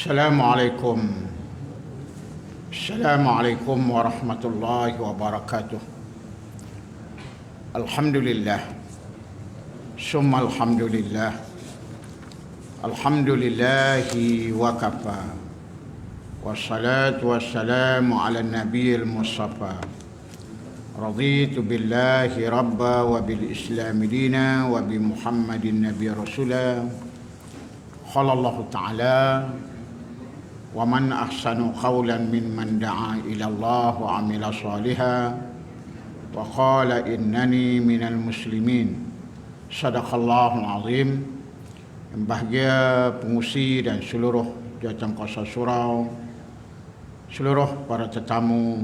Assalamualaikum. Assalamualaikum warahmatullahi wabarakatuh. Alhamdulillah. Summa alhamdulillah. Alhamdulillahi wa kafa. Wassalatu wassalamu ala nabiyil mustafa. Raditu billahi rabba wa bil islami dina wa bi muhammadin nabiy rasulah. Qala Allah Ta'ala wa man ahsanu qawlan mimman da'a ila Allah wa amila shalihan wa qala innani minal muslimin. Sadaqallahul azim. Yang bahagia pengusi dan seluruh jawatan kuasa surau, seluruh para tetamu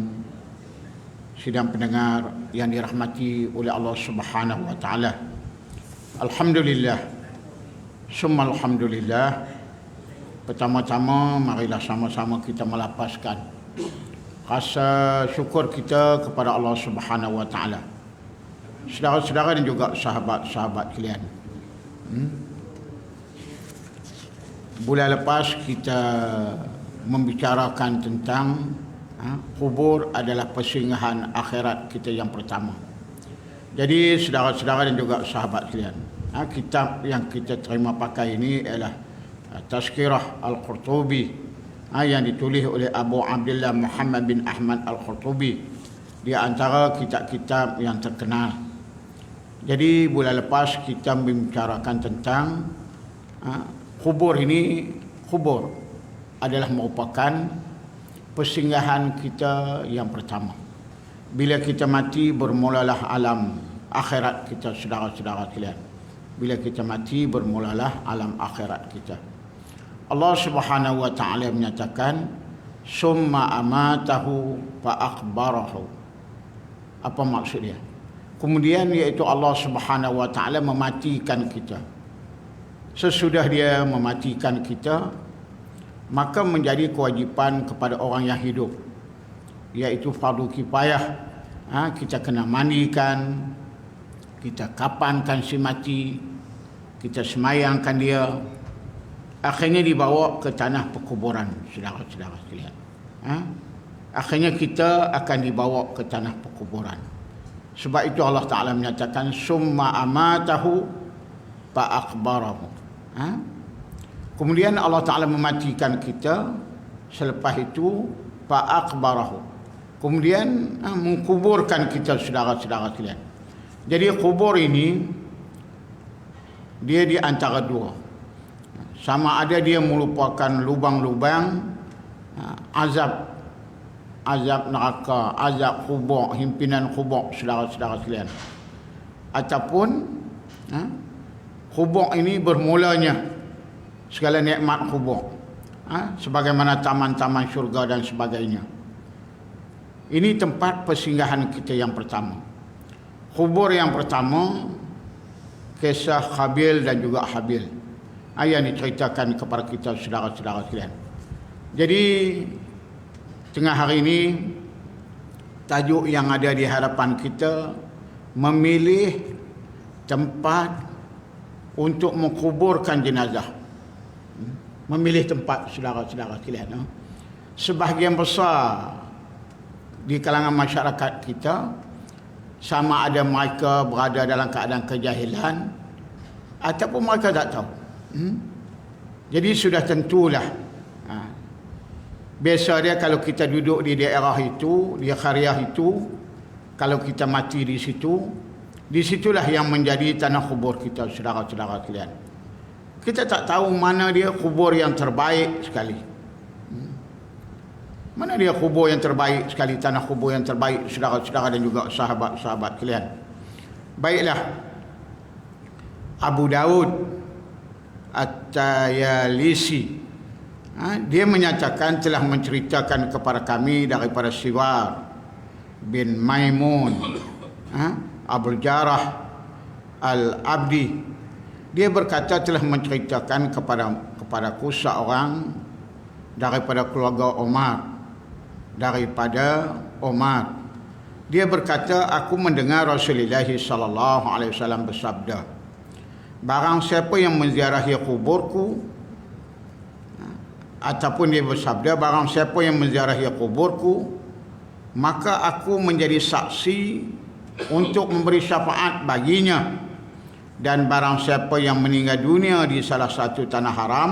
sidang pendengar yang dirahmati oleh Allah Subhanahu wa taala. Alhamdulillah. Summa alhamdulillah. Pertama-tama marilah sama-sama kita melapaskan rasa syukur kita kepada Allah Subhanahu wa taala. Saudara-saudara dan juga sahabat-sahabat kalian. Bulan lepas kita membicarakan tentang kubur adalah persinggahan akhirat kita yang pertama. Jadi saudara-saudara dan juga sahabat kalian, kitab yang kita terima pakai ini ialah Tazkirah Al-Qurtubi, yang ditulis oleh Abu Abdullah Muhammad bin Ahmad Al-Qurtubi, di antara kitab-kitab yang terkenal. Jadi bulan lepas kita membicarakan tentang kubur ini. Kubur adalah merupakan persinggahan kita yang pertama. Bila kita mati, bermulalah alam akhirat kita, saudara-saudara sekalian. Bila kita mati, bermulalah alam akhirat kita. Allah Subhanahu wa taala menyatakan, summa amatahu fa akhbarahu. Apa maksudnya? Kemudian iaitu Allah Subhanahu wa taala mematikan kita. Sesudah dia mematikan kita, maka menjadi kewajipan kepada orang yang hidup, iaitu fardu kifayah. Kita kena mandikan, kita kapankan si mati, kita semayangkan dia, akhirnya dibawa ke tanah perkuburan, saudara-saudara sekalian. Akhirnya kita akan dibawa ke tanah perkuburan. Sebab itu Allah Ta'ala menyatakan, summa amatahu fa akhbarahu. Kemudian Allah Ta'ala mematikan kita, selepas itu fa akhbarahu, kemudian mengkuburkan kita, saudara-saudara sekalian. Jadi kubur ini dia di antara dua. Sama ada dia merupakan lubang-lubang azab neraka, azab kubur, himpinan kubur, saudara-saudara sekalian. Ataupun kubur ini bermulanya segala nikmat kubur, sebagaimana taman-taman syurga dan sebagainya. Ini tempat persinggahan kita yang pertama. Kubur yang pertama, kisah Qabil dan juga Habil, yang diceritakan kepada kita, saudara-saudara sekalian. Jadi tengah hari ini, tajuk yang ada di hadapan kita, memilih tempat untuk menguburkan jenazah. Memilih tempat, saudara-saudara sekalian. Sebahagian besar di kalangan masyarakat kita, sama ada mereka berada dalam keadaan kejahilan ataupun mereka tak tahu. Jadi sudah tentulah, biasa dia kalau kita duduk di daerah itu, di qaryah itu, kalau kita mati di situ, disitulah yang menjadi tanah kubur kita, saudara-saudara sekalian. Kita tak tahu mana dia kubur yang terbaik sekali. Mana dia kubur yang terbaik sekali, tanah kubur yang terbaik, saudara-saudara dan juga sahabat-sahabat kalian. Baiklah, Abu Daud At-Tayalisi, dia menyatakan telah menceritakan kepada kami daripada Siwar bin Maimun Abul Jarrah Al-Abdi. Dia berkata telah menceritakan kepadaku seorang daripada keluarga Umar. Dia berkata, aku mendengar Rasulullah sallallahu alaihi wasallam bersabda, barang siapa yang menziarahi kuburku, ataupun dia bersabda, barang siapa yang menziarahi kuburku, maka aku menjadi saksi untuk memberi syafaat baginya. Dan barang siapa yang meninggal dunia di salah satu tanah haram,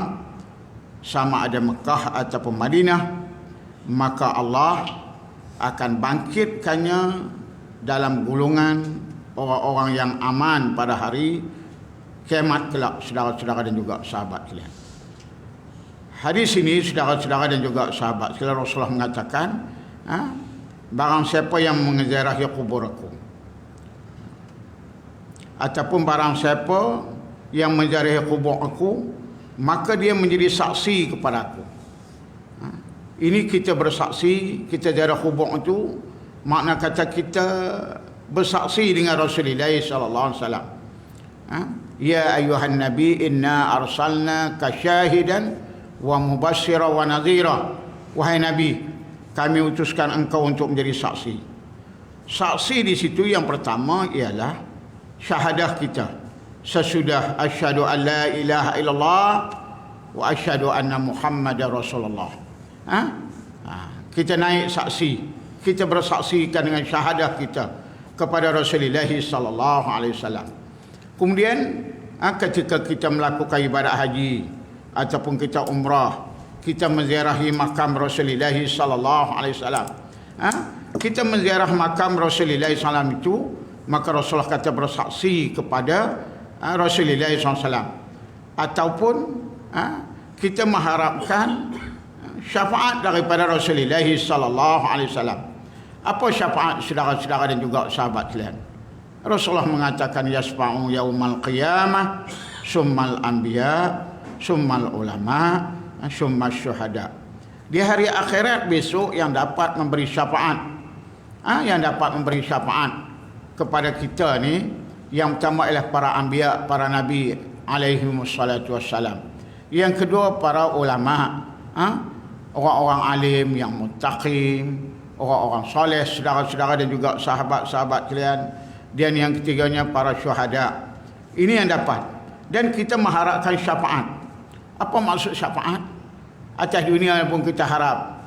sama ada Mekah ataupun Madinah, maka Allah akan bangkitkannya dalam golongan orang-orang yang aman pada hari kiamat kelak, saudara-saudara dan juga sahabat sekalian. Hadis ini, saudara-saudara dan juga sahabat sekalian, Rasulullah mengatakan, barang siapa yang menziarahi kubur aku, ataupun barang siapa yang menziarahi kubur aku, maka dia menjadi saksi kepada aku. Ini kita bersaksi, kita ziarah kubur itu, makna kata kita bersaksi dengan Rasulullah sallallahu alaihi wasallam. Ya ayuhan nabi, inna arsalnaka syahidan wa mubashshira wa nadhira. Wahai nabi, kami utuskan engkau untuk menjadi saksi. Saksi di situ yang pertama ialah syahadah kita sesudah asyhadu an la ilaha illallah wa asyhadu anna muhammadar rasulullah. Kita naik saksi, kita bersaksikan dengan syahadah kita kepada Rasulullah sallallahu alaihi wasallam. Kemudian ketika kita melakukan ibadat haji ataupun kita umrah, kita menziarahi makam Rasulullah sallallahu alaihi wasallam, kita menziarah makam Rasulullah sallallahu alaihi wasallam itu, maka Rasulullah kata bersaksi kepada Rasulullah sallallahu alaihi wasallam. Ataupun kita mengharapkan syafaat daripada Rasulullah sallallahu alaihi wasallam. Apa syafaat, saudara-saudara dan juga sahabat sekalian? Rasulullah mengatakan yasfa'u yaumal qiyamah summal anbiya summal ulama summal syuhada. Di hari akhirat besok yang dapat memberi syafaat, yang dapat memberi syafaat kepada kita ni, yang pertama ialah para anbiya, para nabi alaihi wassalatu wassalam. Yang kedua para ulama, orang-orang alim yang muttaqin, orang-orang soleh, saudara-saudara dan juga sahabat-sahabat kalian. Dan yang ketiganya para syuhada. Ini yang dapat. Dan kita mengharapkan syafaat. Apa maksud syafaat? Atas dunia pun kita harap,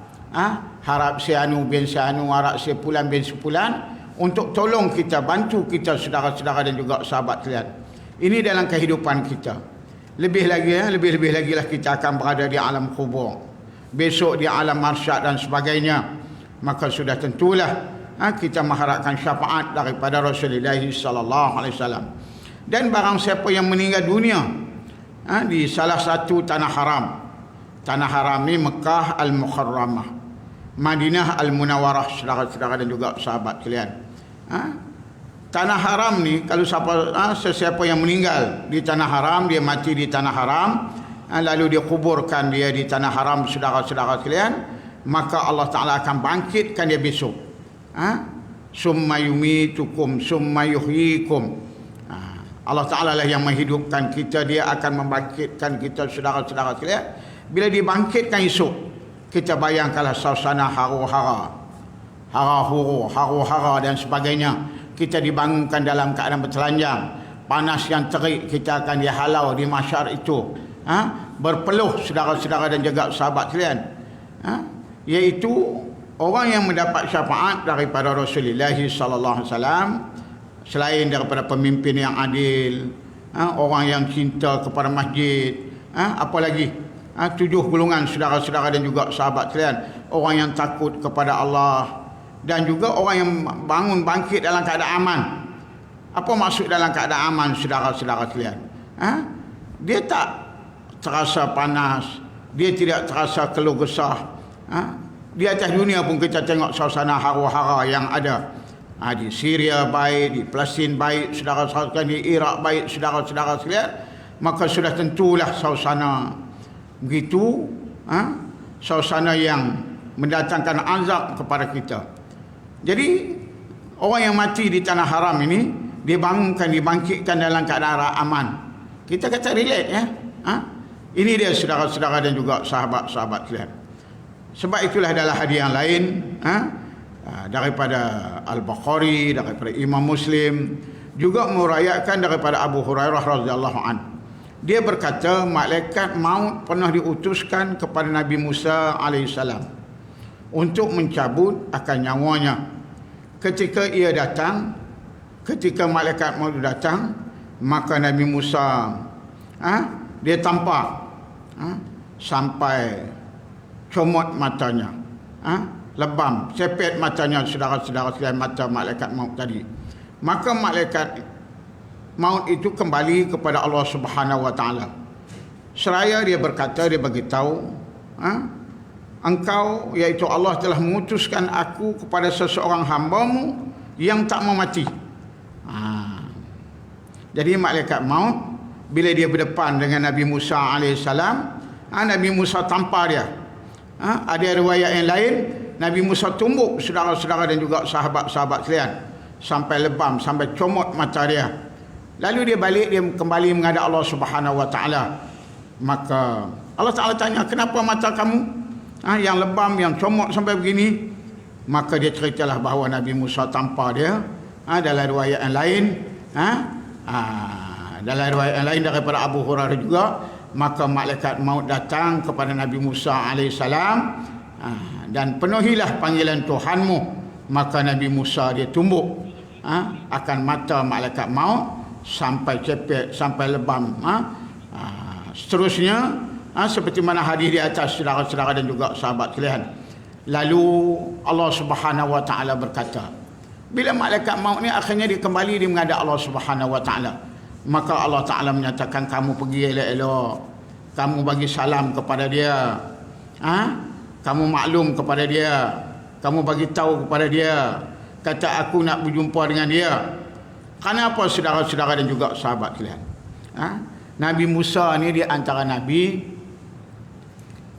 harap si anu bin si anu, harap si pulan bin si pulan untuk tolong kita, bantu kita, saudara-saudara dan juga sahabat kalian. Ini dalam kehidupan kita. Lebih lagi lah kita akan berada di alam kubur, besok di alam mahsyar dan sebagainya. Maka sudah tentulah kita mengharapkan syafaat daripada Rasulullah sallallahu alaihi wasallam. Dan barang siapa yang meninggal dunia di salah satu tanah haram. Tanah haram ni Mekah Al-Mukarramah, Madinah Al-Munawwarah, saudara-saudara dan juga sahabat kalian. Tanah haram ni, kalau sesiapa yang meninggal di tanah haram, dia mati di tanah haram, lalu dia kuburkan dia di tanah haram, saudara-saudara kalian, maka Allah Ta'ala akan bangkitkan dia besok. Summa yumitukum summa yuhyikum. Allah Ta'ala lah yang menghidupkan kita, dia akan membangkitkan kita, saudara-saudara sekalian. Bila dibangkitkan esok, kita bayangkanlah suasana haru-hara, hara-huru, haru-hara dan sebagainya. Kita dibangunkan dalam keadaan bertelanjang, panas yang terik, kita akan dihalau di mahsyar itu, berpeluh, saudara-saudara dan juga sahabat sekalian, iaitu orang yang mendapat syafaat daripada Rasulullah sallallahu alaihi wasallam, selain daripada pemimpin yang adil, orang yang cinta kepada masjid, apalagi 7 golongan, saudara-saudara dan juga sahabat sekalian, orang yang takut kepada Allah, dan juga orang yang bangun bangkit dalam keadaan aman. Apa maksud dalam keadaan aman, saudara-saudara sekalian? Dia tak terasa panas, dia tidak terasa keluh kesah. Di atas dunia pun kita tengok suasana hara-hara yang ada, di Syria baik, di Palestin baik, saudara-saudara sekalian, di Iraq baik, saudara-saudara sekalian. Maka sudah tentulah suasana begitu, suasana yang mendatangkan azab kepada kita. Jadi orang yang mati di tanah haram ini dibangunkan, dibangkitkan dalam keadaan aman. Kita kata relax ya. Ini dia saudara-saudara dan juga sahabat-sahabat sekalian. Sebab itulah adalah hadis yang lain, daripada Al-Bukhari, daripada Imam Muslim, juga merayakan daripada Abu Hurairah radhiyallahu anhu. Dia berkata malaikat maut pernah diutuskan kepada Nabi Musa alaihissalam untuk mencabut akan nyawanya. Ketika malaikat maut datang, maka Nabi Musa dia tampak sampai comot matanya, lebam, sepet matanya, saudara-saudara sekalian, mata malaikat maut tadi. Maka malaikat maut itu kembali kepada Allah Subhanahu wa taala. Seraya dia berkata, dia beritahu, engkau iaitu Allah telah mengutuskan aku kepada seseorang hamba-Mu yang tak mau mati. Jadi malaikat maut bila dia berdepan dengan Nabi Musa alaihissalam, Nabi Musa tampar dia. Ada riwayat yang lain, Nabi Musa tumbuk saudara-saudara dan juga sahabat-sahabat sekalian sampai lebam, sampai comot mata dia. Lalu dia balik, dia kembali menghadap Allah Subhanahu wa taala. Maka Allah Taala tanya, kenapa mata kamu yang lebam, yang comot sampai begini? Maka dia ceritalah bahawa Nabi Musa tampar dia. Dalam riwayat yang lain, dalam riwayat yang lain daripada Abu Hurairah juga, maka malaikat maut datang kepada Nabi Musa alaihissalam dan penuhilah panggilan Tuhanmu. Maka Nabi Musa dia tumbuk akan mata malaikat maut sampai cepet, sampai lebam. Seterusnya seperti mana hadis di atas, saudara-saudara dan juga sahabat sekalian. Lalu Allah Subhanahu wa taala berkata, bila malaikat maut ni akhirnya dia kembali dia menghadap Allah Subhanahu wa taala, maka Allah Taala menyatakan, kamu pergi elok-elok, kamu bagi salam kepada dia, kamu maklum kepada dia, kamu bagi tahu kepada dia, kata aku nak berjumpa dengan dia. Kenapa saudara-saudara dan juga sahabat sekalian? Nabi Musa ni dia antara Nabi,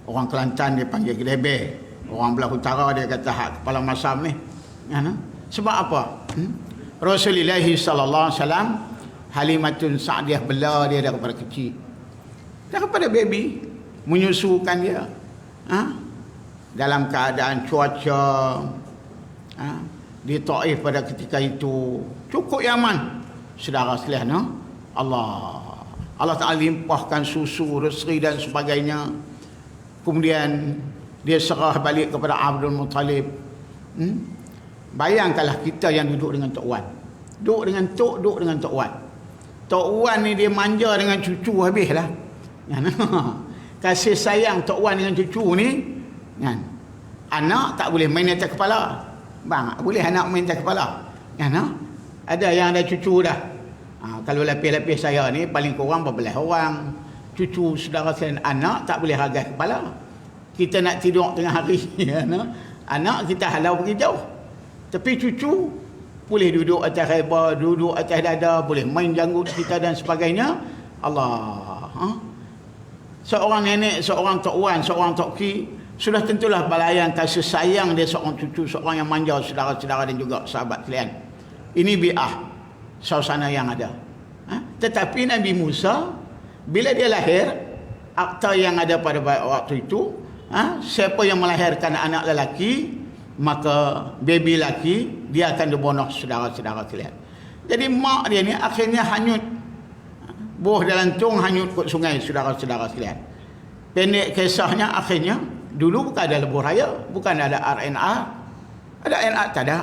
orang Kelantan dia panggil gelebe, orang belah utara dia kata hak kepala masam ni. Sebab apa? Rasulullah sallallahu alaihi wasallam, Halimatun Sa'diyah bela dia daripada kecil, daripada baby, menyusukan dia dalam keadaan cuaca di Taif pada ketika itu cukup yaman. Saudara sekalian, Allah Ta'ala limpahkan susu, rezeki dan sebagainya. Kemudian dia serah balik kepada Abdul Muttalib. Bayangkanlah kita yang duduk dengan Tok Wan, duduk dengan Tok Wan. Tok Wan ni dia manja dengan cucu habislah. Kasih sayang Tok Wan dengan cucu ni, anak tak boleh main atas kepala. Bang, boleh anak main atas kepala? Ada yang ada cucu dah. Kalau lapis-lapis saya ni paling kurang berbelah orang. Cucu saudara sekalian, anak tak boleh ragas kepala. Kita nak tidur tengah hari, anak kita halau pergi jauh. Tapi cucu boleh duduk atas reba, duduk atas dada, boleh main janggut kita dan sebagainya. Allah. Seorang nenek, seorang Tok Wan, seorang Tok Ki, sudah tentulah balayan kasih sayang dia seorang cucu, seorang yang manja, saudara-saudara dan juga sahabat sekalian. Ini bi'ah, suasana yang ada. Tetapi Nabi Musa, bila dia lahir, akta yang ada pada waktu itu, siapa yang melahirkan anak lelaki, maka baby lelaki, dia akan dibunuh, saudara-saudara sekalian. Jadi mak dia ni akhirnya hanyut, buah dalam tong hanyut ke sungai, saudara-saudara sekalian. Pendek kisahnya, akhirnya dulu bukan ada lebuh raya, bukan ada RNA. Ada RNA tak ada.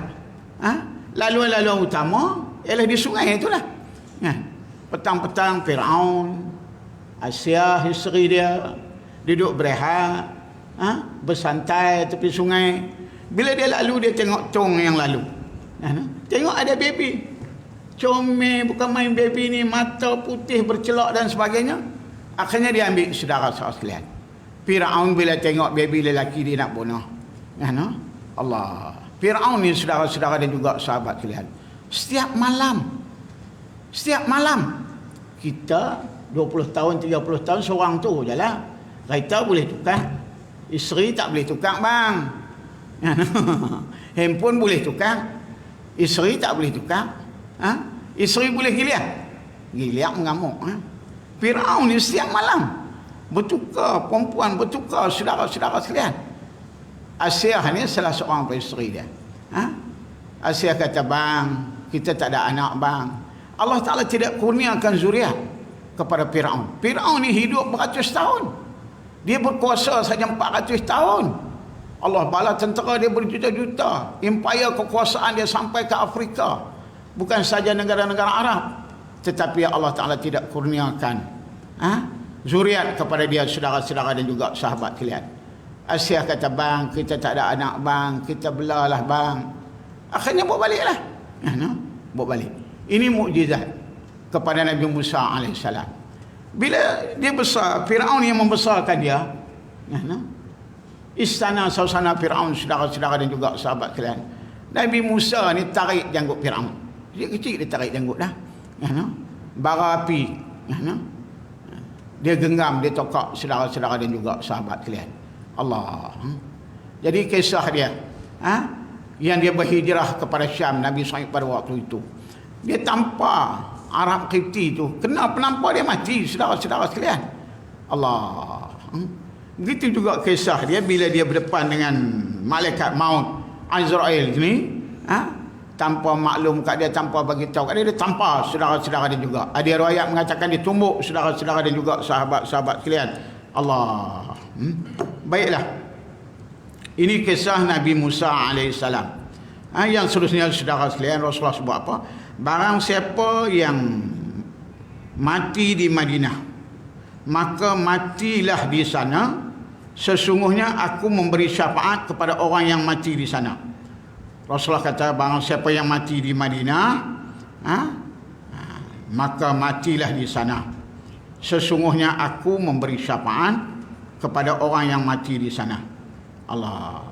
Laluan-laluan utama ialah di sungai itulah. Petang-petang Firaun, Asia isteri dia duduk berehat, bersantai tepi sungai. Bila dia lalu, dia tengok tong yang lalu. Tengok ada baby. Comel, bukan main baby ni, mata putih bercelak dan sebagainya. Akhirnya dia ambil saudara-saudara sekalian. Firaun bila tengok baby lelaki dia nak bunuh. Allah. Firaun ni saudara-saudara dan juga sahabat sekalian. Setiap malam kita 20 tahun, 30 tahun seorang tu je lah. Kereta boleh tukar, isteri tak boleh tukar bang. Handphone boleh tukar, isteri tak boleh tukar. Isteri boleh giliak mengamuk. Firaun ni setiap malam bertukar, perempuan bertukar, saudara-saudara sekalian. Asia ni salah seorang isteri dia. Asia kata, bang, kita tak ada anak bang. Allah Ta'ala tidak kurniakan zuriat. kepada Firaun. Firaun ni hidup beratus tahun. Dia berkuasa saja 400 tahun. Allah bala tentera dia berjuta-juta. Empayar kekuasaan dia sampai ke Afrika. Bukan saja negara-negara Arab. Tetapi Allah Ta'ala tidak kurniakan zuriat kepada dia, saudara-saudara dan juga sahabat kalian. Asyah kata, bang, kita tak ada anak bang, kita belah lah bang. Akhirnya bawa balik lah. Bawa balik. Ini mukjizat kepada Nabi Musa AS. Bila dia besar, Firaun yang membesarkan dia. Istana sausana Firaun, saudara-saudara dan juga sahabat kalian. Nabi Musa ni tarik janggut Firaun. Kecil-kecil dia tarik janggut dah. Bara api. Dia genggam, dia tokak saudara-saudara dan juga sahabat kalian. Allah. Jadi kisah dia, yang dia berhijrah kepada Syam, Nabi SAW pada waktu itu. Dia tampar Arab Qibti tu, kena penampar dia mati, saudara-saudara sekalian. Allah. Begitu juga kisah dia bila dia berdepan dengan malaikat maut Azrail ni, tanpa maklum kat dia, tanpa bagi tahu kat dia, dia tampar saudara-saudara dia juga. Ada riwayat mengatakan dia tumbuk saudara-saudara dan juga sahabat-sahabat sekalian. Allah. Baiklah. Ini kisah Nabi Musa alaihissalam. Yang seterusnya saudara sekalian, Rasulullah sebut apa? Barang siapa yang mati di Madinah, maka matilah di sana. Sesungguhnya aku memberi syafaat kepada orang yang mati di sana. Rasulullah kata, barang siapa yang mati di Madinah, maka matilah di sana. Sesungguhnya aku memberi syafaat kepada orang yang mati di sana. Allah.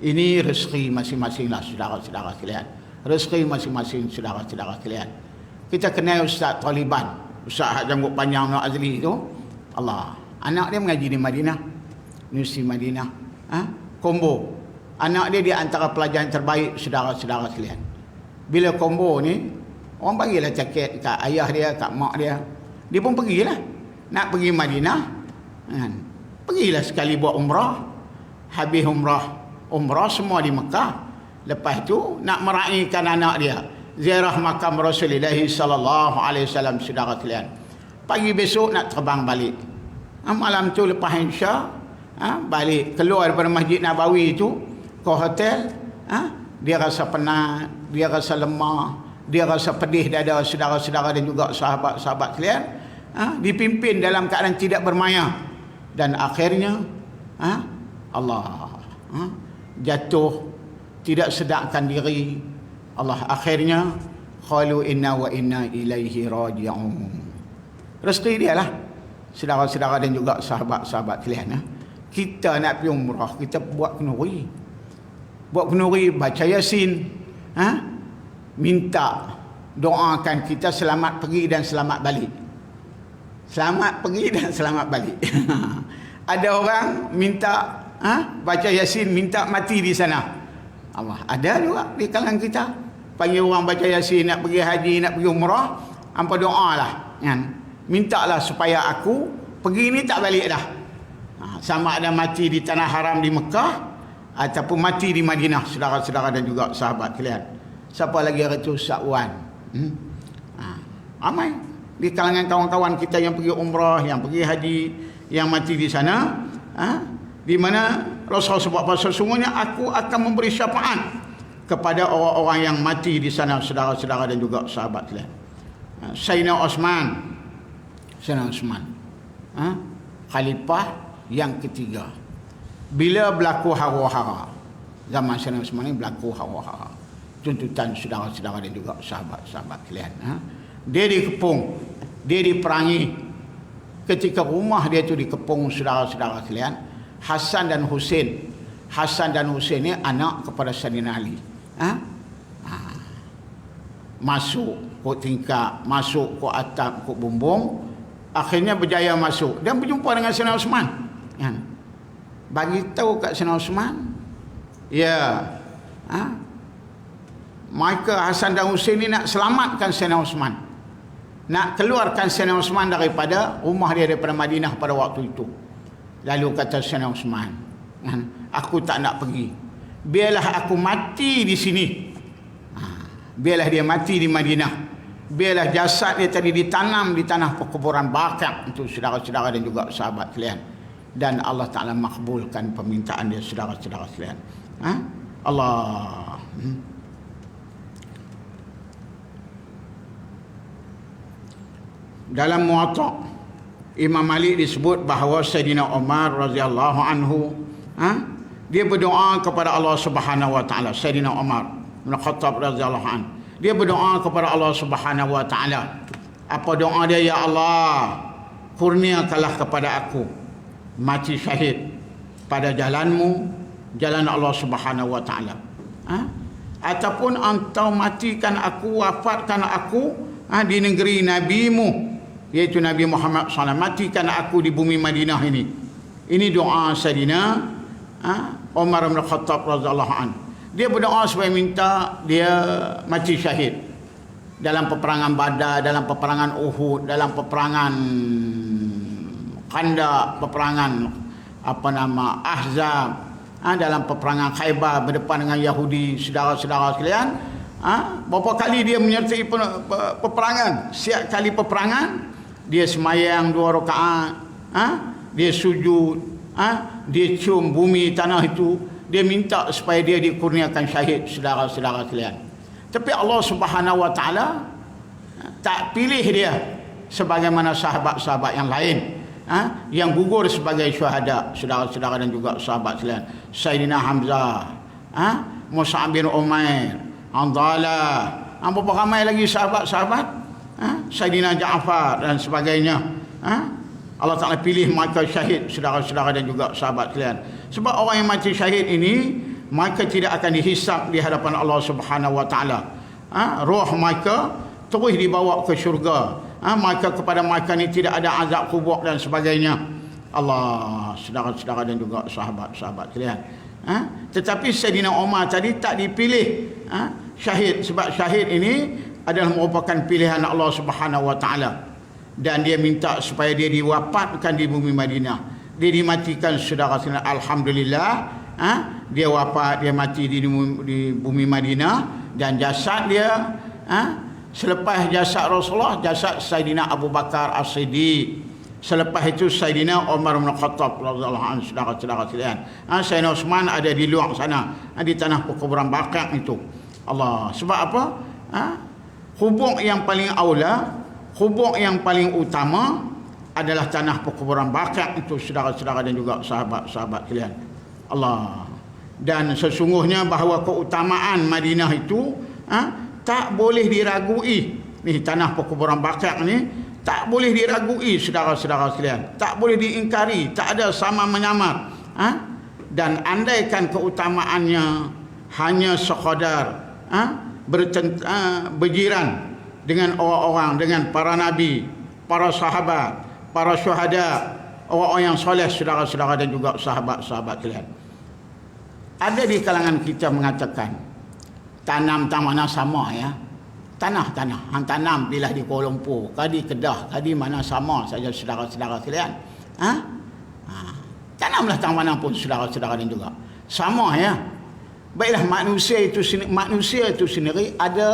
Ini rezeki masing-masing lah saudara-saudara sekalian. Rezeki masing-masing saudara-saudara sekalian. Kita kenal Ustaz Taliban, Ustaz janggut panjang Nur Azli tu. Allah. Anak dia mengaji di Madinah, Universiti Madinah, Kombo. Anak dia di antara pelajar yang terbaik saudara-saudara sekalian. Bila Kombo ni, orang bagilah jaket kat ayah dia, kat mak dia. Dia pun pergilah. Nak pergi Madinah, pergilah sekali buat umrah. Habis umrah semua di Mekah. Lepas tu nak meraihkan anak dia, ziarah makam Rasulullah sallallahu alaihi wasallam, saudara sekalian. Pagi besok nak terbang balik. Malam tu lepas Isya, balik keluar daripada Masjid Nabawi itu ke hotel. Dia rasa penat, dia rasa lemah, dia rasa pedih dada, saudara-saudara dan juga sahabat-sahabat sekalian. Dipimpin dalam keadaan tidak bermaya. Dan akhirnya Allah jatuh, tidak sedarkan diri. Allah akhirnya qalu inna wa inna ilaihi raji'un. Rezeki dia lah, saudara-saudara dan juga sahabat-sahabat kalian. Kita nak pergi umrah, kita buat kenuri. Buat kenuri, baca Yasin, minta doakan kita selamat pergi dan selamat balik. Selamat pergi dan selamat balik. Ada orang minta baca Yasin, minta mati di sana. Allah. Ada juga di kalangan kita. Panggil orang baca Yasin, nak pergi haji, nak pergi umrah, hampa doa lah. Mintalah supaya aku pergi ni tak balik dah. Sama ada mati di tanah haram di Mekah ataupun mati di Madinah, saudara-saudara dan juga sahabat kalian. Siapa lagi hari tu? Sa'wan. Ramai di kalangan kawan-kawan kita yang pergi umrah, yang pergi haji, yang mati di sana. Di mana Rasul sebut apa? Sesungguhnya aku akan memberi syafaat kepada orang-orang yang mati di sana, saudara-saudara dan juga sahabat kalian. Sayyidina Osman, khalifah yang ketiga. Bila berlaku hara-hara, zaman Sayyidina Osman ni berlaku hara-hara, tuntutan saudara-saudara dan juga sahabat-sahabat kalian. Dia dikepung, dia diperangi. Ketika rumah dia tu dikepung, saudara-saudara kalian, Hasan dan Husain. Hasan dan Husain ni anak kepada Sayyidina Ali. Masuk kot tingkap, masuk kot atap, kot bumbung. Akhirnya berjaya masuk dan berjumpa dengan Sayyidina Osman. Bagi tahu kat Sayyidina Osman, ya, mereka Hasan dan Husain ni nak selamatkan Sayyidina Osman, nak keluarkan Sayyidina Osman daripada rumah dia, daripada Madinah pada waktu itu. Lalu kata Sayyidina Osman, aku tak nak pergi, biarlah aku mati di sini. Biarlah dia mati di Madinah, biarlah jasad dia tadi ditanam di tanah perkuburan baqi' untuk saudara-saudara dan juga sahabat sekalian, dan Allah Ta'ala makbulkan permintaan dia saudara-saudara sekalian. Allah. Dalam Muwatta' Imam Malik disebut bahawa Sayyidina Umar radhiyallahu anhu dia berdoa kepada Allah Subhanahu wa taala. Sayyidina Umar bin Khattab radhiyallahu anhu, dia berdoa kepada Allah Subhanahu wa taala. Apa doa dia? Ya Allah, kurniakanlah kepada aku mati syahid pada jalanmu, jalan Allah Subhanahu wa taala. Ataupun engkau matikan aku, wafatkan aku di negeri nabimu, iaitu Nabi Muhammad SAW, matikan aku di bumi Madinah ini. Ini doa Sayyidina Umar bin Khattab radhiyallahu anhu. Dia berdoa supaya minta dia mati syahid dalam peperangan Badar, dalam peperangan Uhud, dalam peperangan Khandaq, peperangan Ahzab, dalam peperangan Khaybar berdepan dengan Yahudi. Saudara-saudara sekalian, berapa kali dia menyertai peperangan. Setiap kali peperangan dia semayang 2 rakaat, dia sujud, dia cium bumi tanah itu, dia minta supaya dia dikurniakan syahid, saudara-saudara sekalian. Tapi Allah Subhanahu wa taala tak pilih dia sebagaimana sahabat-sahabat yang lain yang gugur sebagai syuhada, saudara-saudara dan juga sahabat sekalian. Sayyidina Hamzah, Mus'ab bin Umair, Hanzalah, berapa ramai lagi sahabat-sahabat, Sayyidina Ja'far dan sebagainya. Allah Ta'ala pilih mereka syahid, saudara-saudara dan juga sahabat sekalian. Sebab orang yang mati syahid ini, mereka tidak akan dihisap di hadapan Allah Subhanahu wa taala. Roh mereka terus dibawa ke syurga. Mereka, kepada mereka ni tidak ada azab kubur dan sebagainya. Allah, saudara-saudara dan juga sahabat-sahabat sekalian. Tetapi Sayyidina Umar tadi tak dipilih syahid, sebab syahid ini adalah merupakan pilihan Allah Subhanahu wa taala, dan dia minta supaya dia diwafatkan di bumi Madinah. Dia dimatikan, saudara-saudara. Alhamdulillah, dia wafat, dia mati di bumi Madinah, dan jasad dia selepas jasad Rasulullah, jasad Sayyidina Abu Bakar As-Siddiq. Selepas itu Sayyidina Umar bin Khattab radhiyallahu anhu, saudara-saudara sekalian. Sayyidina Uthman ada di luar sana, di tanah perkuburan Baqi' itu. Allah. Sebab apa? Kubur yang paling aula, kubur yang paling utama adalah tanah perkuburan Baqi' itu, saudara-saudara dan juga sahabat-sahabat sekalian. Allah. Dan sesungguhnya bahawa keutamaan Madinah itu tak boleh diragui. Ni tanah perkuburan Baqi' ni tak boleh diragui, saudara-saudara sekalian. Tak boleh diingkari, tak ada sama menyamar. Dan andaikan keutamaannya hanya sekadar berjiran dengan orang-orang, dengan para nabi, para sahabat, para syuhada, orang-orang yang soleh, saudara-saudara dan juga sahabat-sahabat sekalian. Ada di kalangan kita mengatakan tanam mana sama ya. Tanah-tanah hang tanam bila di Kuala Lumpur, kadi Kedah, kadi mana sama saja, saudara-saudara sekalian. Tanamlah tang mana pun, saudara-saudara dan juga sama ya. Baiklah, manusia itu sendiri ada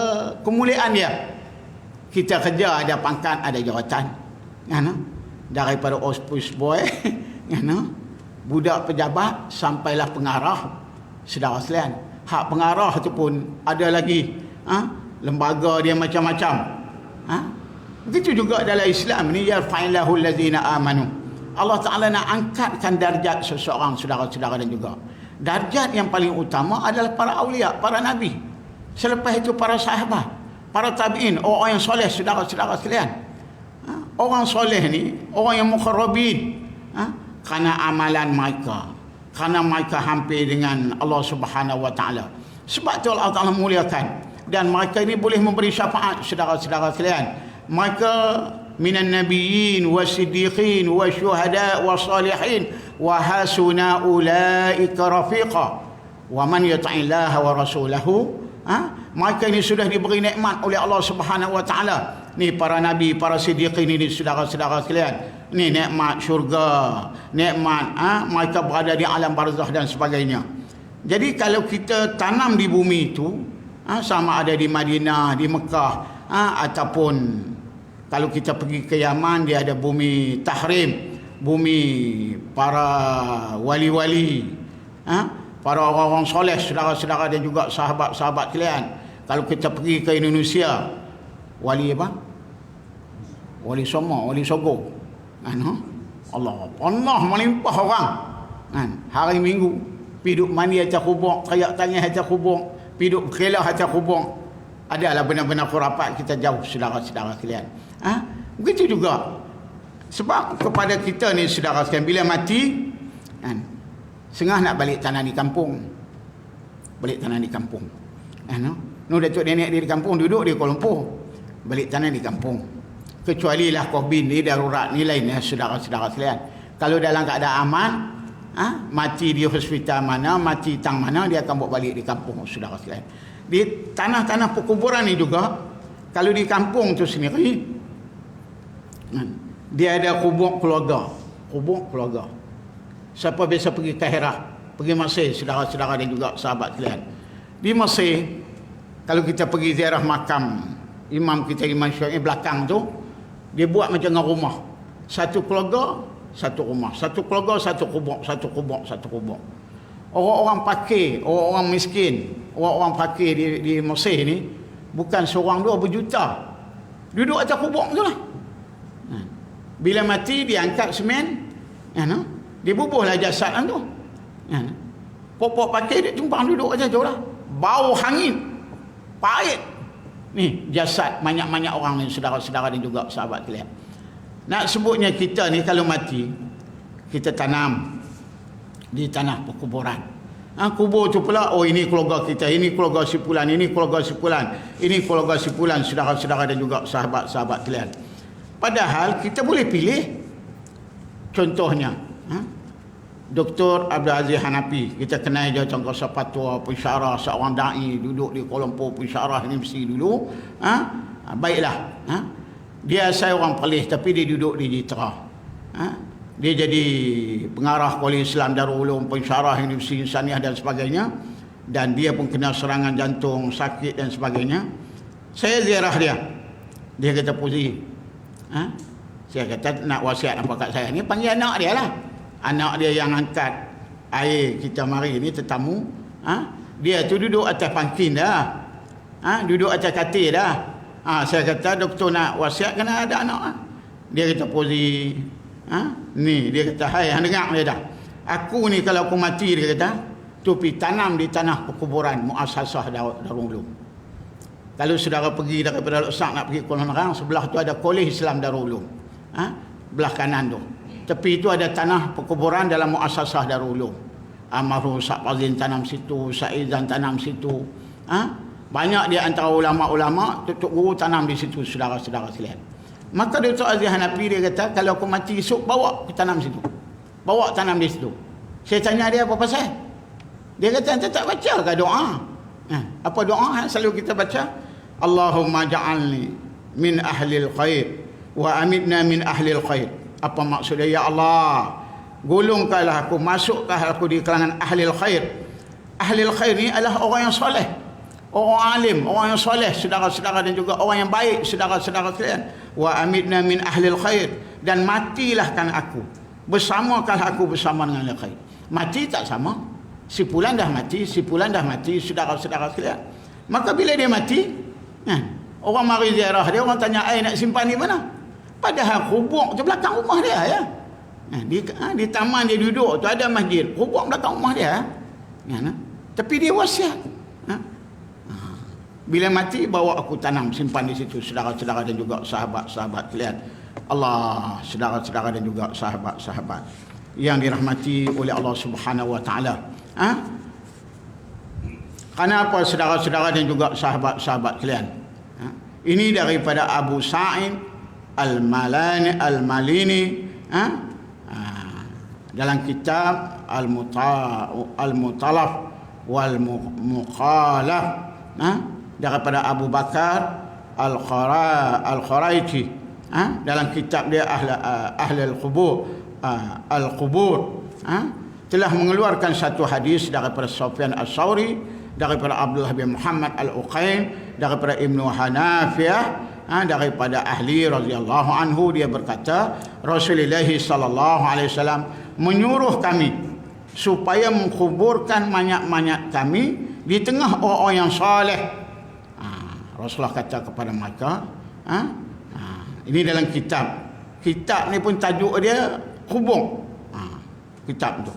kemuliaan dia. Kita kerja ada pangkat, ada jawatan. Daripada office boy, budak pejabat sampailah pengarah, saudara sekalian. Hak pengarah tu pun ada lagi lembaga dia macam-macam. Begitu juga dalam Islam ni, yarfa'illahu allazina amanu. Allah Ta'ala nak angkatkan darjat seseorang, saudara-saudara dan juga. Darjat yang paling utama adalah para awliya, para nabi. Selepas itu para sahabat, para tabi'in, orang yang soleh, saudara-saudara sekalian. Orang soleh ni, orang yang muqarrabin, kerana amalan mereka, kerana mereka hampir dengan Allah Subhanahu wa taala. Sebab tu Allah Ta'ala muliakan, dan mereka ini boleh memberi syafaat, saudara-saudara sekalian. Mereka minan nabiyyin wasiddiqin wasyuhada wasalihin wa hasuna ulaika rafiqa wa man yuti'illaha wa rasulahu. Mereka ini sudah diberi nikmat oleh Allah Subhanahu wa taala. Ni para nabi, para siddiqin ini, saudara-saudara sekalian. Ni nikmat syurga, nikmat mereka berada di alam barzakh dan sebagainya. Jadi kalau kita tanam di bumi itu, sama ada di Madinah, di Mekah, ataupun kalau kita pergi ke Yaman, dia ada bumi tahrim, bumi para wali-wali, para orang-orang soleh, saudara-saudara dan juga sahabat-sahabat kalian. Kalau kita pergi ke Indonesia, wali apa? Wali Songo, wali Sogo. Allah melimpah orang. Hari Minggu piduk mandi atas kubur, kayak tangan atas kubur, piduk kelah atas kubur. Adalah benar-benar khurafat, kita jauh saudara-saudara kalian. Begitu juga. Sebab kepada kita ni saudara sekalian, bila mati sengah nak balik tanah di kampung. Balik tanah di kampung. Datuk nenek dia di kampung, duduk di Kuala Lumpur. Balik tanah di kampung. Kecuali lah COVID ni darurat ni lain saudara-saudara sekalian. Kalau dalam keadaan aman, mati di hospital mana, mati tang mana, dia akan bawa balik di kampung saudara sekalian. Di tanah-tanah perkuburan ni juga, kalau di kampung tu sendiri, dia ada kubur keluarga. Kubur keluarga. Siapa biasa pergi Kairah, pergi Mesir, saudara-saudara dan juga sahabat kalian. Di Mesir, kalau kita pergi ziarah makam imam kita, Imam Syafi'i belakang tu, dia buat macam dengan rumah. Satu keluarga, satu rumah. Satu keluarga, satu kubur, satu kubur, satu kubur. Orang-orang fakir, orang-orang miskin, orang-orang fakir di Mesir ni, bukan seorang dua, berjuta. Duduk atas kubur tu lah. Bila mati, dia angkat semen, dia bubuhlah jasad tu. Pokok fakir dia tumpang duduk atas tu lah. Bau hangin, pahit. Ni jasad banyak-banyak orang ni, saudara-saudara dan juga sahabat kalian. Nak sebutnya kita ni kalau mati, kita tanam di tanah perkuburan. Kubur tu pula, oh ini keluarga kita, ini keluarga si fulan, ini keluarga si fulan, ini keluarga si fulan, saudara-saudara dan juga sahabat-sahabat kalian. Padahal kita boleh pilih. Contohnya, Dr. Abdul Aziz Hanafi, kita kenal dia macam kuasa fatwa, pensyarah, seorang da'i, duduk di Kuala Lumpur, pensyarah universiti dulu. Baiklah. Dia saya orang Perlis, tapi dia duduk di Jitra. Dia jadi pengarah Kolej Islam Darul Ulum, pensyarah Universiti Insaniah dan sebagainya. Dan dia pun kena serangan jantung, sakit dan sebagainya. Saya ziarah dia. Dia kata, Puzi, saya kata nak wasiat apa kat saya ni, panggil anak dia lah. Anak dia yang angkat air kita mari ni, tetamu. Dia tu duduk atas pangkin dah. Duduk atas katil dah. Saya kata, doktor nak wasiat kena ada anak. Dia kata, Puzi, ni dia kata, hai, dengar dia dah. Aku ni kalau aku mati, dia kata, tu pergi tanam di tanah perkuburan Muassasah Darul Ulum. Kalau saudara pergi daripada Leksak nak pergi Kuala Nerang, sebelah tu ada Kolej Islam Darul Ulum. Belah kanan tu. Tepi itu ada tanah perkuburan dalam Muassasah Darul Ulum. Almarhum Ustaz Fazlin tanam situ, Ustaz Izan tanam situ. Banyak dia antara ulama-ulama, tutup guru tanam di situ, saudara-saudara sekalian. Maka Dr. Aziz Hanafi dia kata, kalau aku mati esok, bawa ke tanam situ. Bawa tanam di situ. Saya tanya dia apa pasal? Dia kata, anda tak baca ke doa? Apa doa selalu kita baca? Allahumma ja'alni min ahlil khair wa amitna min ahlil khair. Apa maksudnya? Ya Allah, golongkanlah aku, masukkan aku di kalangan ahlil khair. Ahlil khair ni adalah orang yang soleh, orang alim, orang yang soleh, saudara-saudara dan juga orang yang baik, saudara-saudara sekalian. Wa amitna min ahlil khair, dan matilah kan aku, bersamakan aku bersama dengan ahlil khair. Mati tak sama. Si fulan dah mati, si fulan dah mati, saudara-saudara sekalian. Maka bila dia mati, orang mari ziarah dia, orang tanya, nak simpan di mana? Padahal kubur tu belakang rumah dia ya. Di taman dia duduk tu ada masjid, kubur belakang rumah dia. Tapi dia wasiat. Bila mati, bawa aku tanam, simpan di situ, saudara-saudara dan juga sahabat-sahabat kalian. Allah, saudara-saudara dan juga sahabat-sahabat yang dirahmati oleh Allah Subhanahu wa taala. Kenapa saudara-saudara dan juga sahabat-sahabat kalian? Ini daripada Abu Sa'id Al-Malini dalam kitab Al-Mutalaf wal Muqalaf, daripada Abu Bakar Al-Kharaiti, dalam kitab dia Ahli Al-Qubur, telah mengeluarkan satu hadis daripada Sufyan As-Sauri, daripada Abdullah bin Muhammad Al-Uqaim, daripada Ibnu Hanafiyah, daripada ahli radhiyallahu anhu, dia berkata Rasulullah sallallahu alaihi wasallam menyuruh kami supaya mengkuburkan mayat-mayat kami di tengah orang-orang yang soleh. Rasulullah kata kepada mereka, ini dalam kitab ni pun tajuk dia kubur. Kitab tu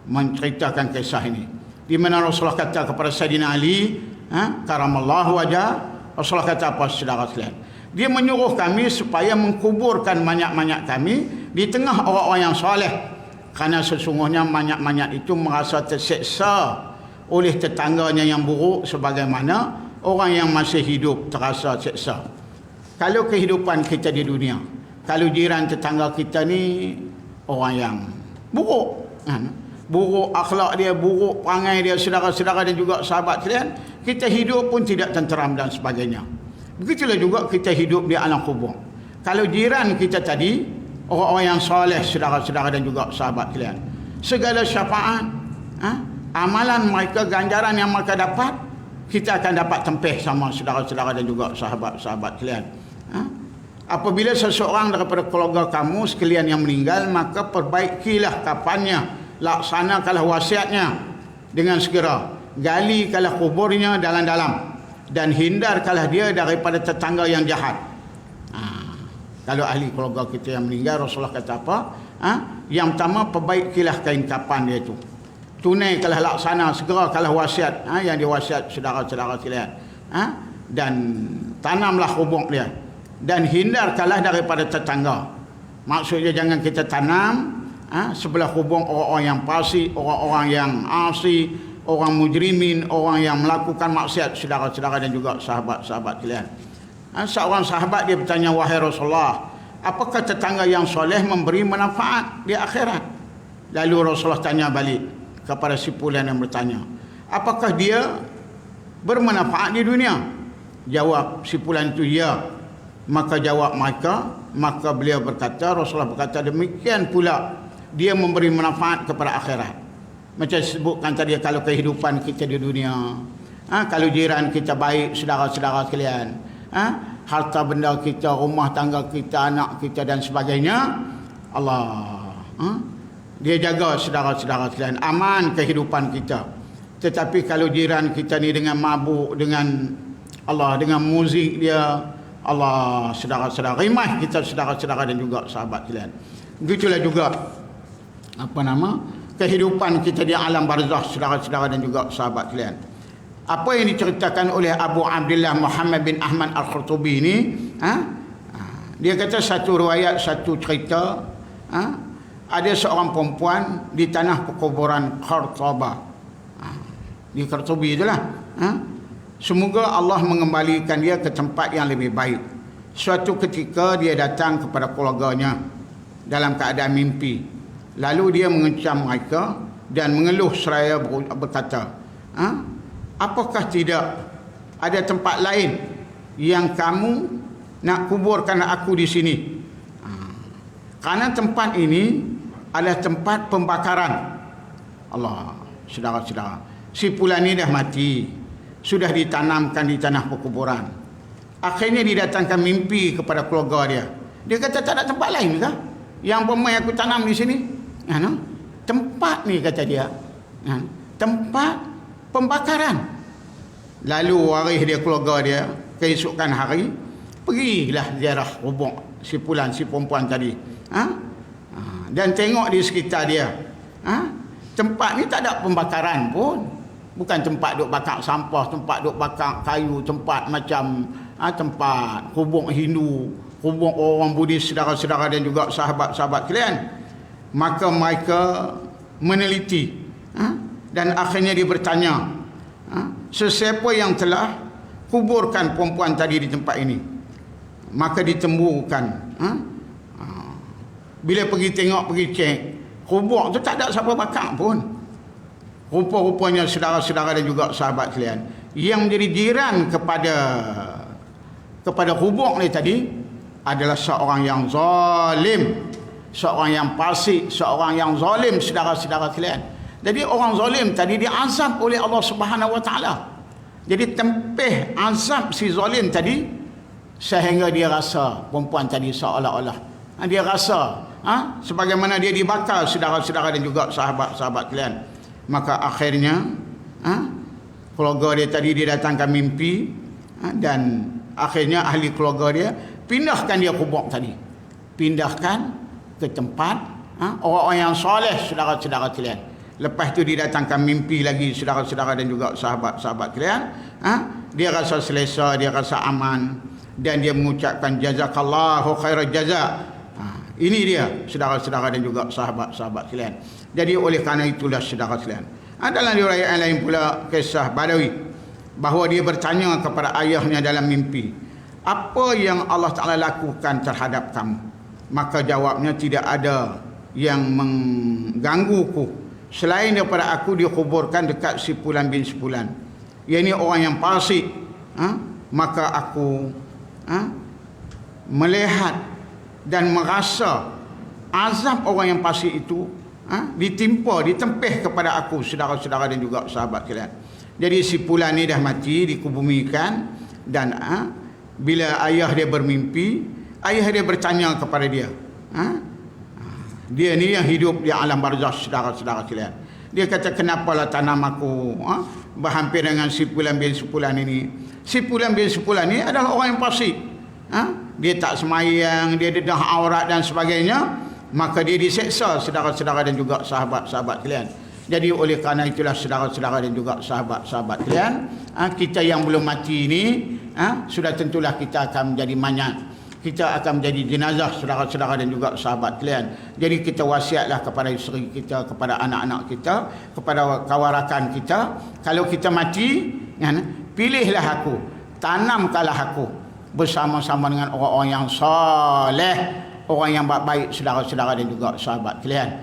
menceritakan kisah ini, di mana Rasulullah kata kepada Sayyidina Ali, karamallahu wajah, Rasulullah kata apa saudara sekalian? Dia menyuruh kami supaya mengkuburkan mayat-mayat kami di tengah orang-orang yang soleh, kerana sesungguhnya mayat-mayat itu merasa terseksa oleh tetangganya yang buruk, sebagaimana orang yang masih hidup terasa seksa. Kalau kehidupan kita di dunia, kalau jiran tetangga kita ni orang yang buruk, buruk akhlak dia, buruk perangai dia, saudara-saudara dan juga sahabat sekalian, kita hidup pun tidak tenteram dan sebagainya. Begitulah juga kita hidup di alam kubur. Kalau jiran kita tadi orang-orang yang soleh, saudara-saudara dan juga sahabat sekalian, segala syafaat, amalan mereka, ganjaran yang mereka dapat, kita akan dapat tempih sama saudara-saudara dan juga sahabat-sahabat sekalian. Apabila seseorang daripada keluarga kamu sekalian yang meninggal, maka perbaikilah kafannya, laksanakanlah wasiatnya dengan segera, galikalah kuburnya dalam-dalam, dan hindarkanlah dia daripada tetangga yang jahat. Kalau ahli keluarga kita yang meninggal, Rasulullah kata apa? Yang pertama, perbaikilah kain kafan dia itu, tunaikanlah laksana, segerakanlah wasiat yang diwasiat saudara-saudara sekalian, dan tanamlah kubur dia, dan hindarkanlah daripada tetangga. Maksudnya jangan kita tanam sebelah kubur orang-orang yang fasik, orang-orang yang asi, orang mujrimin, orang yang melakukan maksiat, saudara-saudara dan juga sahabat-sahabat sekalian. Seorang sahabat dia bertanya, wahai Rasulullah, apakah tetangga yang soleh memberi manfaat di akhirat? Lalu Rasulullah tanya balik kepada si fulan yang bertanya, apakah dia bermanfaat di dunia? Jawab si fulan itu, ya. Maka jawab maka beliau berkata, Rasulullah berkata, demikian pula dia memberi manfaat kepada akhirat. Macam sebutkan tadi, kalau kehidupan kita di dunia, kalau jiran kita baik, saudara-saudara sekalian, harta benda kita, rumah tangga kita, anak kita dan sebagainya, Allah dia jaga saudara-saudara sekalian, aman kehidupan kita. Tetapi kalau jiran kita ni dengan mabuk, dengan muzik dia, Allah, saudara-saudara, rimah kita, saudara-saudara dan juga sahabat sekalian. Begitulah juga kehidupan kita di alam barzakh, saudara-saudara dan juga sahabat sekalian. Apa yang diceritakan oleh Abu Abdullah Muhammad bin Ahmad Al-Qurtubi ini, dia kata satu riwayat, satu cerita, ada seorang perempuan di tanah perkuburan Qartaba, di Qurtubi itulah. Semoga Allah mengembalikan dia ke tempat yang lebih baik. Suatu ketika dia datang kepada keluarganya dalam keadaan mimpi. Lalu dia mengecam mereka dan mengeluh seraya berkata, apakah tidak ada tempat lain yang kamu nak kuburkan aku di sini? Karena tempat ini adalah tempat pembakaran. Allah, saudara-saudara, si fulan ni dah mati, sudah ditanamkan di tanah perkuburan. Akhirnya didatangkan mimpi kepada keluarga dia. Dia kata, tak ada tempat lain ke yang bermain aku tanam di sini? Tempat ni, kata dia, tempat pembakaran. Lalu waris dia, keluarga dia, keesokan hari pergilah ziarah kubur si fulan, si perempuan tadi, dan tengok di sekitar dia, tempat ni tak ada pembakaran pun. Bukan tempat duk bakar sampah, tempat duk bakar kayu, tempat macam tempat kubur Hindu, kubur orang Buddhis, saudara-saudara dan juga sahabat-sahabat sekalian. Maka mereka meneliti, dan akhirnya dia bertanya, sesiapa yang telah kuburkan perempuan tadi di tempat ini? Maka ditemukan, bila pergi tengok, pergi cek, kubur tu tak ada siapa bakar pun. Rupa-rupanya saudara-saudara dan juga sahabat sekalian, yang menjadi jiran kepada kubur ni tadi adalah seorang yang zalim, seorang yang fasik, seorang yang zalim, saudara-saudara sekalian. Jadi orang zalim tadi diazab oleh Allah Subhanahu Wa Taala. Jadi tempeh azab si zalim tadi sehingga dia rasa perempuan tadi seolah-olah dia rasa sebagaimana dia dibakar saudara-saudara dan juga sahabat-sahabat kalian. Maka akhirnya keluarga dia tadi dia datangkan mimpi dan akhirnya ahli keluarga dia pindahkan dia kubur tadi. Pindahkan ke tempat orang-orang yang soleh saudara-saudara kalian. Lepas tu didatangkan mimpi lagi saudara-saudara dan juga sahabat-sahabat kalian. Dia rasa selesa, dia rasa aman dan dia mengucapkan jazakallahu khairal jaza. Ini dia saudara-saudara dan juga sahabat-sahabat kalian. Jadi oleh kerana itulah saudara kalian. Dalam riwayat yang lain pula kisah Badawi bahawa dia bertanya kepada ayahnya dalam mimpi, apa yang Allah Ta'ala lakukan terhadap kamu? Maka jawabnya, tidak ada yang menggangguku selain daripada aku dikuburkan dekat si Fulan bin Fulan. Ia ni orang yang fasik. Maka aku melihat dan merasa azab orang yang fasik itu ditempeh kepada aku, saudara-saudara dan juga sahabat kalian. Jadi si Fulan ni dah mati, dikubumikan, dan bila ayah dia bermimpi, ayah dia bertanya kepada dia. Dia ni yang hidup di alam barzakh, saudara-saudara kalian. Dia kata, kenapalah tanam aku berhampir dengan si Fulan bin Fulan ini. Si Fulan bin Fulan ini adalah orang yang fasik. Dia tak semayang, dia dedah aurat dan sebagainya. Maka dia diseksa, saudara-saudara dan juga sahabat-sahabat kalian. Jadi oleh kerana itulah saudara-saudara dan juga sahabat-sahabat kalian, kita yang belum mati ini sudah tentulah kita akan menjadi mayat. Kita akan menjadi jenazah, saudara-saudara dan juga sahabat kalian. Jadi kita wasiatlah kepada isteri kita, kepada anak-anak kita, kepada kawan-rakan kita, kalau kita mati, pilihlah aku, tanamkanlah aku bersama-sama dengan orang-orang yang soleh, orang yang baik, saudara-saudara dan juga sahabat kalian.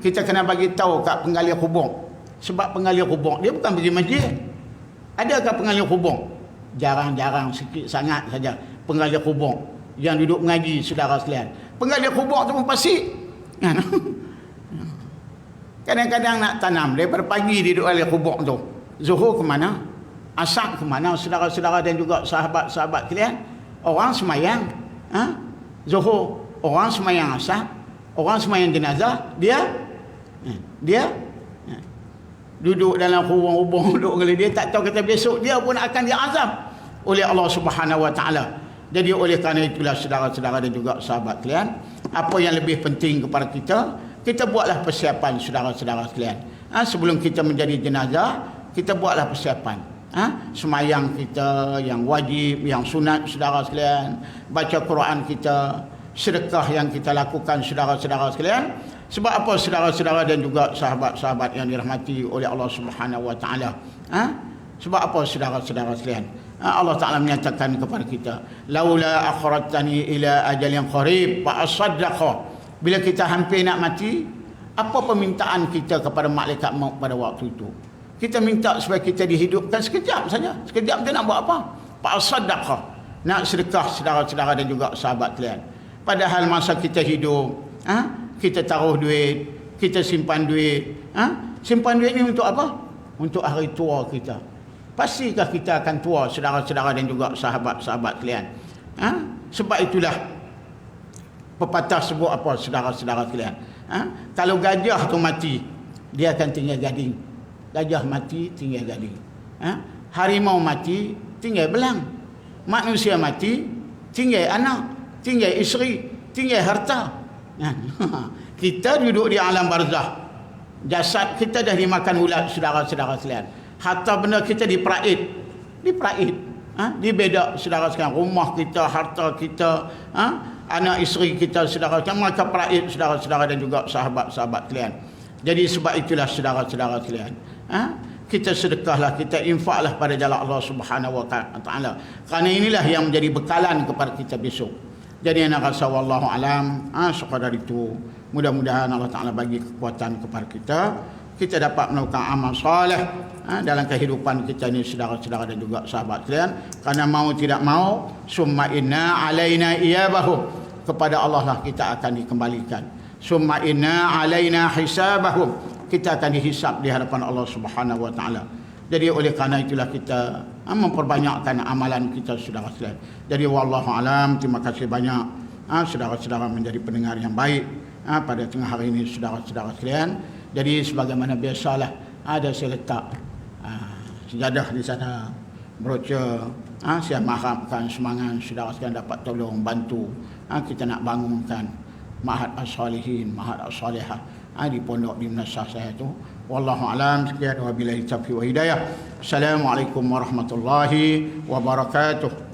Kita kena bagi tahu kat penggali kubur. Sebab penggali kubur dia bukan pergi masjid. Adakah penggali kubur? Jarang-jarang, sikit sangat saja penggali kubur yang duduk mengaji, saudara sekalian. Penggali kubur tu pun pasik. Kadang-kadang nak tanam, daripada pagi dia duduk gali kubur tu. Zuhur ke mana? Asar ke mana, saudara-saudara dan juga sahabat-sahabat kalian? Orang semayang Zuhur, orang semayang asar, orang semayang jenazah, dia duduk dalam kubur, duduk gali. Dia tak tahu kata besok dia pun akan diazab oleh Allah Subhanahu Wa Taala. Jadi oleh kerana itulah saudara-saudara dan juga sahabat kalian, apa yang lebih penting kepada kita buatlah persiapan, saudara-saudara sekalian. Sebelum kita menjadi jenazah, kita buatlah persiapan. Semayang kita yang wajib, yang sunat, saudara sekalian. Baca Quran kita, sedekah yang kita lakukan, saudara-saudara sekalian. Sebab apa, saudara-saudara dan juga sahabat-sahabat yang dirahmati oleh Allah Subhanahu Wa Taala? Sebab apa, saudara-saudara sekalian? Allah Ta'ala menyatakan kepada kita, laula akhiratani ila ajalin qarib fa asaddaqa. Bila kita hampir nak mati, apa permintaan kita kepada malaikat maut pada waktu itu? Kita minta supaya kita dihidupkan sekejap saja. Sekejap kita nak buat apa? Fa asaddaqa, nak sedekah, saudara-saudara dan juga sahabat kalian. Padahal masa kita hidup, kita taruh duit, kita simpan duit. Simpan duit ni untuk apa? Untuk hari tua kita. Pastikah kita akan tua, saudara-saudara dan juga sahabat-sahabat kalian? Sebab itulah pepatah sebut apa, saudara-saudara kalian? Kalau gajah tu mati, dia akan tinggal gading. Gajah mati, tinggal gading. Harimau mati, tinggal belang. Manusia mati, tinggal anak, tinggal isteri, tinggal harta. Kita duduk di alam barzakh. Jasad kita dah dimakan ulat, saudara-saudara sekalian. Harta benda kita diperait, dibedak, saudara sekalian. Rumah kita, harta kita, anak isteri kita, saudara sekalian, mereka perait, saudara-saudara dan juga sahabat-sahabat kalian. Jadi sebab itulah saudara-saudara sekalian, kita sedekahlah, kita infaklah pada jalan Allah Subhanahu Wa Taala. Kerana inilah yang menjadi bekalan kepada kita besok. Jadi ana rasa wallahu alam, sekadar itu. Mudah-mudahan Allah Taala bagi kekuatan kepada kita dapat melakukan amal soleh dalam kehidupan kita ni, saudara-saudara dan juga sahabat kalian. Kerana mau tidak mau, summa inna alaina iyabahum, kepada Allah lah kita akan dikembalikan. Summa inna alaina hisabahum, kita akan dihisab di hadapan Allah Subhanahu Wa Taala. Jadi oleh kerana itulah kita memperbanyakkan amalan kita, saudara sekalian. Jadi wallahu alam, terima kasih banyak saudara-saudara menjadi pendengar yang baik pada tengah hari ini, saudara-saudara sekalian. Jadi sebagaimana biasalah, ada saya letak sejadah di sana, brochure. Saya mengharapkan semangat saudara sekalian dapat tolong bantu kita nak bangunkan Ma'had As-Salihin, Ma'had As-Salihah di pondok di madrasah saya tu. Wallahu alam, sekian wabillahi taufiq wa hidayah. Assalamualaikum warahmatullahi wabarakatuh.